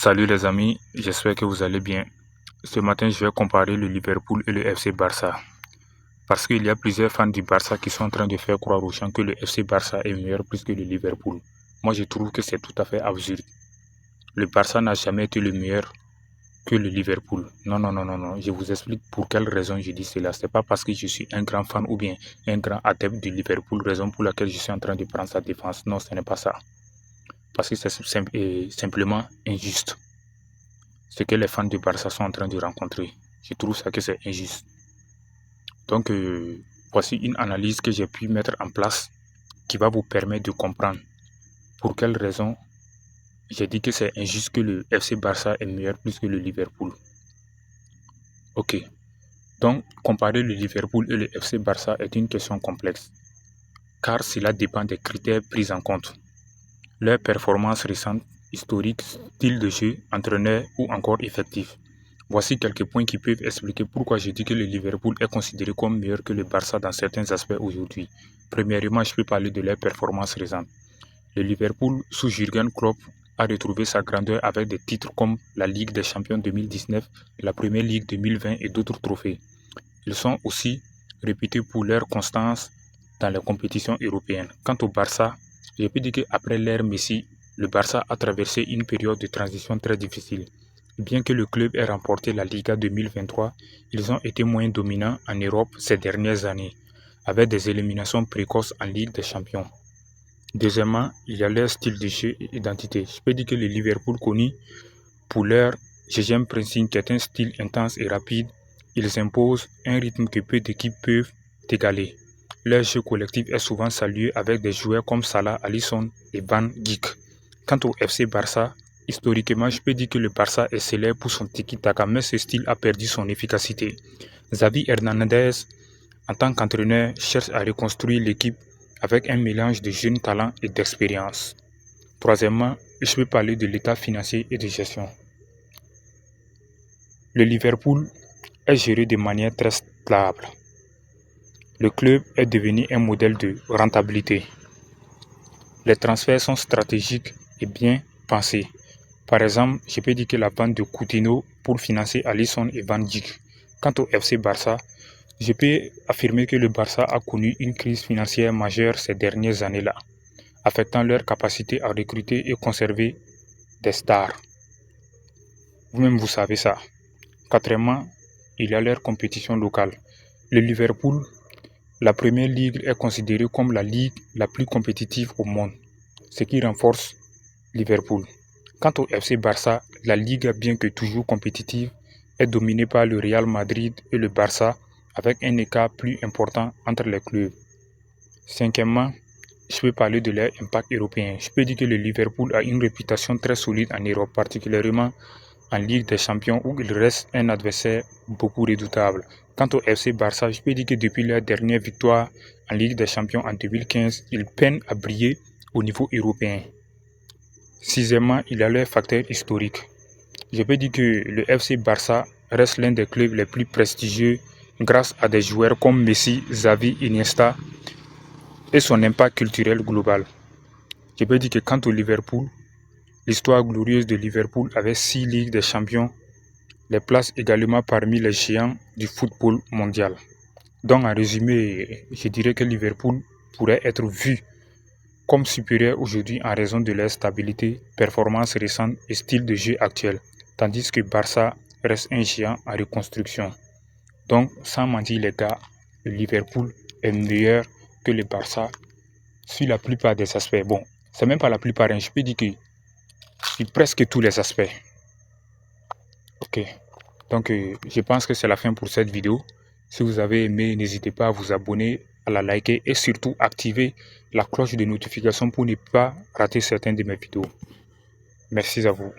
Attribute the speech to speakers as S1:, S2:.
S1: Salut les amis, j'espère que vous allez bien. Ce matin, je vais comparer le Liverpool et le FC Barça. Parce qu'il y a plusieurs fans du Barça qui sont en train de faire croire aux gens que le FC Barça est meilleur plus que le Liverpool. Moi, je trouve que c'est tout à fait absurde. Le Barça n'a jamais été le meilleur que le Liverpool. Non, non, non, non, non. Je vous explique pour quelle raison je dis cela. Ce n'est pas parce que je suis un grand fan ou bien un grand adepte du Liverpool, raison pour laquelle je suis en train de prendre sa défense. Non, ce n'est pas ça. Parce que c'est simplement injuste. Ce que les fans du Barça sont en train de rencontrer. Je trouve ça que c'est injuste. Donc, voici une analyse que j'ai pu mettre en place qui va vous permettre de comprendre pour quelle raison j'ai dit que c'est injuste que le FC Barça est meilleur plus que le Liverpool. Ok. Donc, comparer le Liverpool et le FC Barça est une question complexe, car cela dépend des critères pris en compte. Leur performance récente, historique, style de jeu, entraîneur ou encore effectif. Voici quelques points qui peuvent expliquer pourquoi je dis que le Liverpool est considéré comme meilleur que le Barça dans certains aspects aujourd'hui. Premièrement, je peux parler de leur performance récente. Le Liverpool, sous Jürgen Klopp, a retrouvé sa grandeur avec des titres comme la Ligue des Champions 2019, la Première Ligue 2020 et d'autres trophées. Ils sont aussi réputés pour leur constance dans les compétitions européennes. Quant au Barça, je peux dire qu'après l'ère Messi, le Barça a traversé une période de transition très difficile. Bien que le club ait remporté la Liga 2023, ils ont été moins dominants en Europe ces dernières années, avec des éliminations précoces en Ligue des Champions. Deuxièmement, il y a leur style de jeu et identité. Je peux dire que le Liverpool connu pour leur GGM pressing qui est un style intense et rapide, ils imposent un rythme que peu d'équipes peuvent égaler. Leur jeu collectif est souvent salué avec des joueurs comme Salah, Alisson et Van Dijk. Quant au FC Barça, historiquement, je peux dire que le Barça est célèbre pour son tiki-taka, mais ce style a perdu son efficacité. Xavi Hernandez, en tant qu'entraîneur, cherche à reconstruire l'équipe avec un mélange de jeunes talents et d'expérience. Troisièmement, je peux parler de l'état financier et de gestion. Le Liverpool est géré de manière très stable. Le club est devenu un modèle de rentabilité. Les transferts sont stratégiques et bien pensés. Par exemple, je peux dire que la vente de Coutinho pour financer Alisson et Van Dijk. Quant au FC Barça, je peux affirmer que le Barça a connu une crise financière majeure ces dernières années-là, affectant leur capacité à recruter et conserver des stars. Vous-même, vous savez ça. Quatrièmement, il y a leur compétition locale. Le Liverpool, la première ligue est considérée comme la ligue la plus compétitive au monde, ce qui renforce Liverpool. Quant au FC Barça, la ligue, bien que toujours compétitive, est dominée par le Real Madrid et le Barça, avec un écart plus important entre les clubs. Cinquièmement, je peux parler de leur impact européen. Je peux dire que le Liverpool a une réputation très solide en Europe, particulièrement en Ligue des Champions où il reste un adversaire beaucoup redoutable. Quant au FC Barça, je peux dire que depuis leur dernière victoire en Ligue des Champions en 2015, ils peinent à briller au niveau européen. Sixièmement, il y a leur facteur historique. Je peux dire que le FC Barça reste l'un des clubs les plus prestigieux grâce à des joueurs comme Messi, Xavi, Iniesta et son impact culturel global. Je peux dire que quant au Liverpool, l'histoire glorieuse de Liverpool avec 6 Ligues des Champions les place également parmi les géants du football mondial. Donc en résumé, je dirais que Liverpool pourrait être vu comme supérieur aujourd'hui en raison de leur stabilité, performance récente et style de jeu actuel, tandis que Barça reste un géant en reconstruction. Donc sans mentir les gars, le Liverpool est meilleur que le Barça sur la plupart des aspects. Bon, c'est même pas la plupart, je peux dire que sur presque tous les aspects. Ok, donc je pense que c'est la fin pour cette vidéo. Si vous avez aimé, n'hésitez pas à vous abonner, à la liker et surtout activer la cloche de notification pour ne pas rater certaines de mes vidéos. Merci à vous.